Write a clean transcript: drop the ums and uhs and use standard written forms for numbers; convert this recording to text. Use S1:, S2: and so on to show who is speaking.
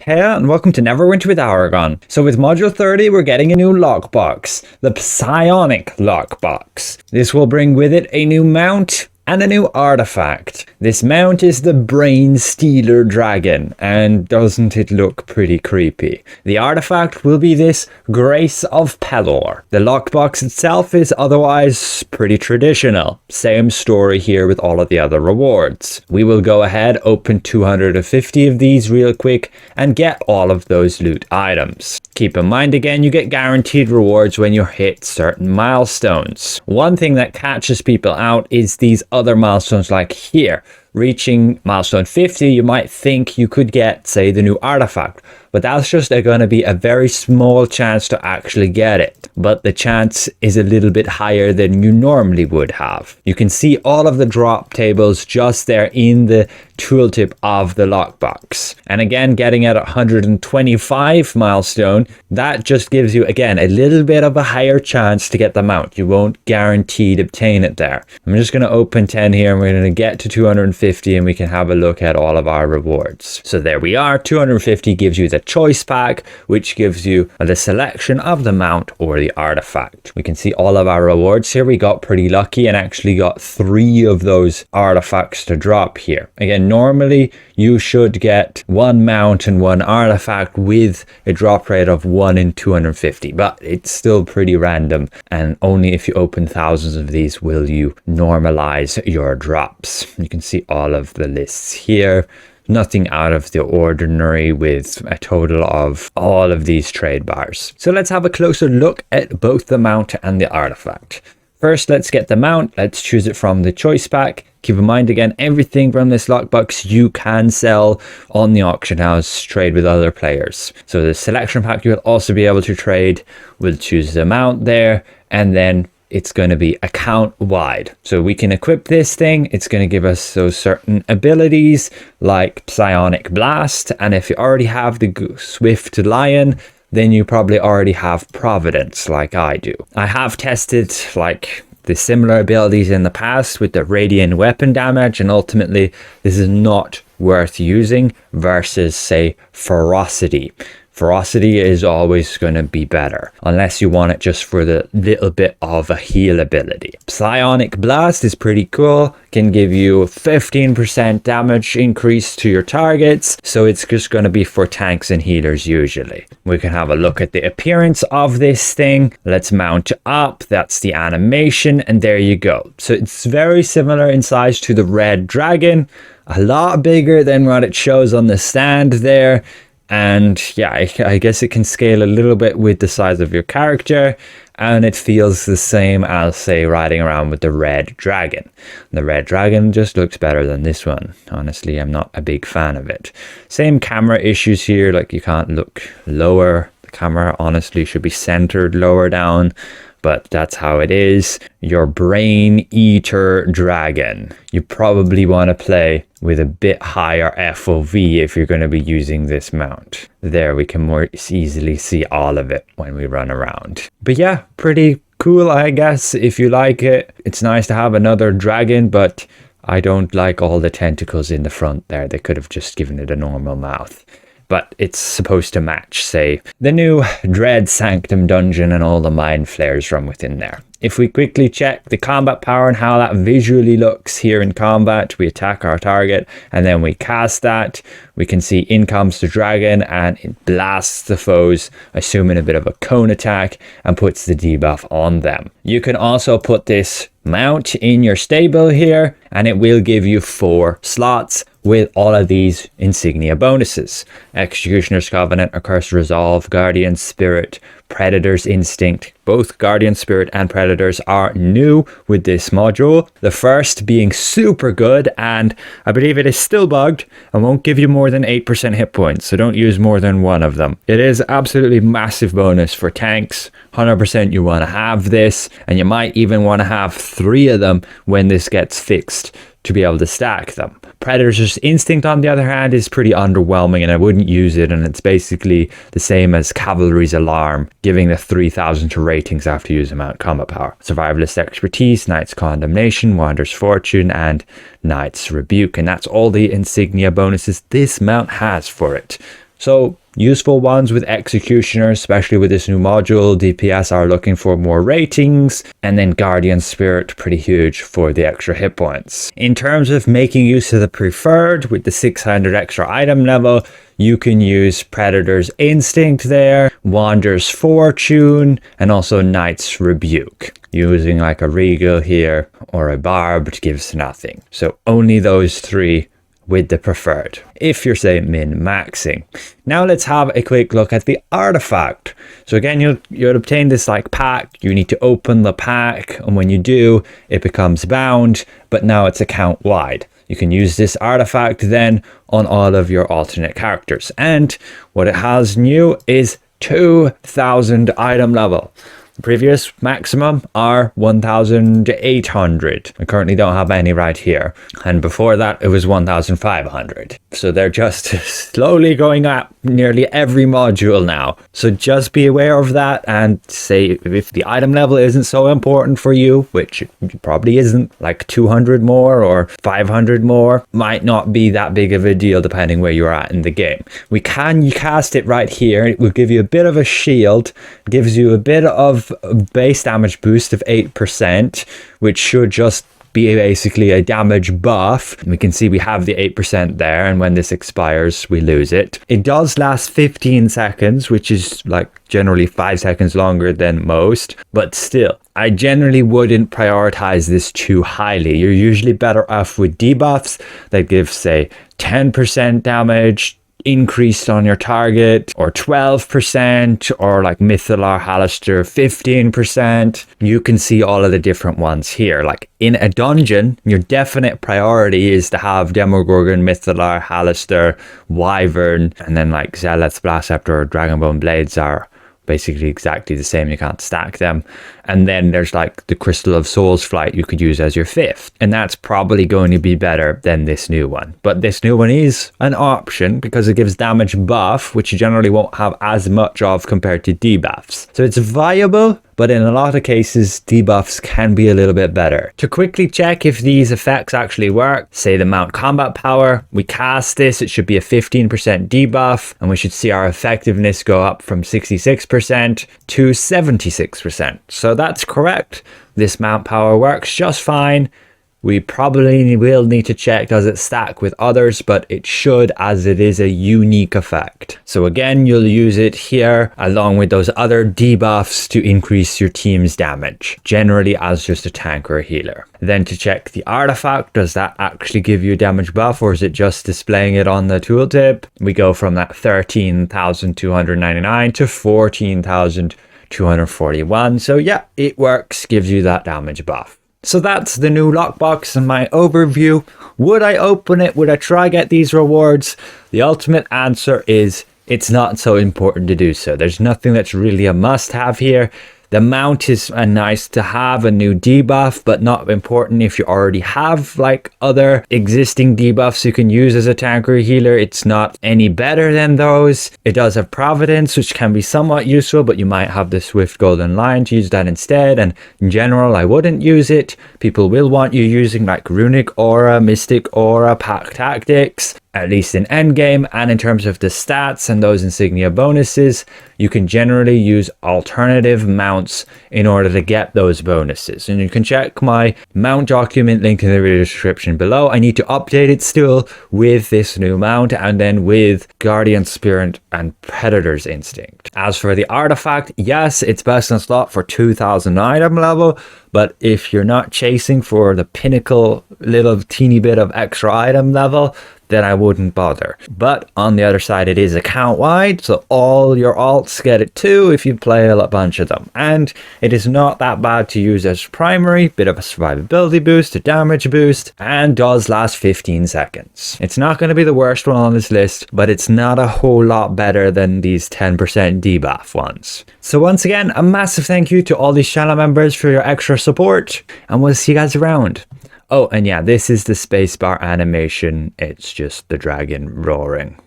S1: Hey, and welcome to Neverwinter with Aragon. So with Module 30, we're getting a new lockbox, the Psionic lockbox. This will bring with it a new mount and a new artifact. This mount is the Brain Stealer Dragon, and doesn't it look pretty creepy? The artifact will be this Grace of Pelor. The lockbox itself is otherwise pretty traditional. Same story here with all of the other rewards. We will go ahead, open 250 of these real quick, and get all of those loot items. Keep in mind again, you get guaranteed rewards when you hit certain milestones. One thing that catches people out is these other milestones like here. Reaching milestone 50, you might think you could get, say, the new artifact, but that's just going to be a very small chance to actually get it. But the chance is a little bit higher than you normally would have. You can see all of the drop tables just there in the tooltip of the lockbox. And again, getting at 125 milestone, that just gives you, again, a little bit of a higher chance to get the mount. You won't guaranteed obtain it there. I'm just going to open 10 here, and we're going to get to 250, and we can have a look at all of our rewards. So there we are. 250 gives you the choice pack, which gives you the selection of the mount or the artifact. We can see all of our rewards here. We got pretty lucky and actually got 3 of those artifacts to drop here. Again, normally you should get 1 mount and 1 artifact with a drop rate of 1 in 250, but it's still pretty random, and only if you open thousands of these will you normalize your drops. You can see all of the lists here. Nothing out of the ordinary with a total of all of these trade bars. So let's have a closer look at both the mount and the artifact. First, let's get the mount. Let's choose it from the choice pack. Keep in mind again, everything from this lockbox you can sell on the auction house, trade with other players. So the selection pack you will also be able to trade. We'll choose the mount there, and then it's going to be account wide. So we can equip this thing. It's going to give us those certain abilities like Psionic Blast. And if you already have the Swift Lion, then you probably already have Providence like I do. I have tested like the similar abilities in the past with the radiant weapon damage, and ultimately this is not worth using versus, say, ferocity. Ferocity is always going to be better, unless you want it just for the little bit of a heal ability. Psionic Blast is pretty cool, can give you 15% damage increase to your targets, so it's just going to be for tanks and healers usually. We can have a look at the appearance of this thing. Let's mount up, that's the animation, and there you go. So it's very similar in size to the Red Dragon, a lot bigger than what it shows on the stand there. And yeah, I guess it can scale a little bit with the size of your character, and it feels the same as, say, riding around with the Red Dragon. The Red Dragon just looks better than this one. Honestly, I'm not a big fan of it. Same camera issues here, like you can't look lower. The camera honestly should be centered lower down, but that's how it is. Your Brain Eater Dragon. You probably want to play with a bit higher FOV if you're going to be using this mount. There we can more easily see all of it when we run around. But yeah, pretty cool, I guess, if you like it. It's nice to have another dragon, but I don't like all the tentacles in the front there. They could have just given it a normal mouth. But it's supposed to match, say, the new Dread Sanctum dungeon and all the mind flares from within there. If we quickly check the combat power and how that visually looks here in combat, we attack our target and then we cast that. We can see in comes the dragon and it blasts the foes, assuming a bit of a cone attack, and puts the debuff on them. You can also put this mount in your stable here, and it will give you 4 slots with all of these insignia bonuses. Executioner's Covenant, Accursed Resolve, Guardian Spirit, Predator's Instinct. Both Guardian Spirit and Predators are new with this module. The first being super good, and I believe it is still bugged and won't give you more than 8% hit points, so don't use more than 1 of them. It is absolutely massive bonus for tanks. 100% you want to have this, and you might even want to have 3 of them when this gets fixed to be able to stack them. Predator's Instinct, on the other hand, is pretty underwhelming, and I wouldn't use it, and it's basically the same as Cavalry's Alarm, giving the 3000 to ratings after using Mount Combat Power. Survivalist Expertise, Knight's Condemnation, Wander's Fortune, and Knight's Rebuke, and that's all the insignia bonuses this mount has for it. So useful ones with Executioner, especially with this new module. DPS are looking for more ratings, and then Guardian Spirit, pretty huge for the extra hit points. In terms of making use of the preferred with the 600 extra item level, you can use Predator's Instinct there, Wander's Fortune, and also Knight's Rebuke. Using like a Regal here or a Barbed gives nothing. So only those three with the preferred, if you're say min-maxing. Now let's have a quick look at the artifact. So again, you'll obtain this like pack. You need to open the pack, and when you do, it becomes bound, but now it's account wide. You can use this artifact then on all of your alternate characters. And what it has new is 2,000 item level. The previous maximum are 1,800. I currently don't have any right here. And before that, it was 1,500. So they're just slowly going up nearly every module now. So just be aware of that, and say if the item level isn't so important for you, which it probably isn't, like 200 more or 500 more, might not be that big of a deal depending where you're at in the game. You cast it right here. It will give you a bit of a shield, gives you a bit of base damage boost of 8%, which should just be basically a damage buff. We can see we have the 8% there, and when this expires we lose it. It does last 15 seconds, which is like generally 5 seconds longer than most, but still I generally wouldn't prioritize this too highly. You're usually better off with debuffs that give say 10% damage increased on your target, or 12%, or like Mythalar Halaster 15%. You can see all of the different ones here. Like in a dungeon, your definite priority is to have Demogorgon, Mythalar, Halaster, Wyvern, and then like Zealoth, Blast Scepter, or Dragonbone Blades are basically exactly the same. You can't stack them. And then there's like the Crystal of Souls Flight you could use as your 5th, and that's probably going to be better than this new one. But this new one is an option because it gives damage buff, which you generally won't have as much of compared to debuffs. So it's viable, but in a lot of cases debuffs can be a little bit better. To quickly check if these effects actually work, say the Mount Combat Power, we cast this, it should be a 15% debuff, and we should see our effectiveness go up from 66% to 76%. So that's correct. This Mount Power works just fine. We probably will need to check, does it stack with others, but it should, as it is a unique effect. So again, you'll use it here along with those other debuffs to increase your team's damage, generally as just a tank or a healer. Then to check the artifact, does that actually give you a damage buff, or is it just displaying it on the tooltip? We go from that 13,299 to 14,241. So yeah, it works, gives you that damage buff. So that's the new lockbox and my overview. Would I open it? Would I try get these rewards? The ultimate answer is it's not so important to do so. There's nothing that's really a must-have here. The mount is a nice to have, a new debuff, but not important if you already have like other existing debuffs you can use as a tank or a healer. It's not any better than those. It does have Providence, which can be somewhat useful, but you might have the Swift Golden Lion to use that instead. And in general, I wouldn't use it. People will want you using like Runic Aura, Mystic Aura, Pack Tactics, at least in endgame. And in terms of the stats and those insignia bonuses, you can generally use alternative mounts in order to get those bonuses. And you can check my mount document linked in the video description below. I need to update it still with this new mount, and then with Guardian Spirit and Predator's Instinct. As for the artifact, yes, it's best in slot for 2,000 item level, but if you're not chasing for the pinnacle little teeny bit of extra item level, then I wouldn't bother. But on the other side, it is account wide, so all your alts get it too if you play a bunch of them. And it is not that bad to use as primary, bit of a survivability boost, a damage boost, and does last 15 seconds. It's not going to be the worst one on this list, but it's not a whole lot better than these 10% debuff ones. So once again, a massive thank you to all these channel members for your extra support, and we'll see you guys around. Oh, and yeah, this is the spacebar animation. It's just the dragon roaring.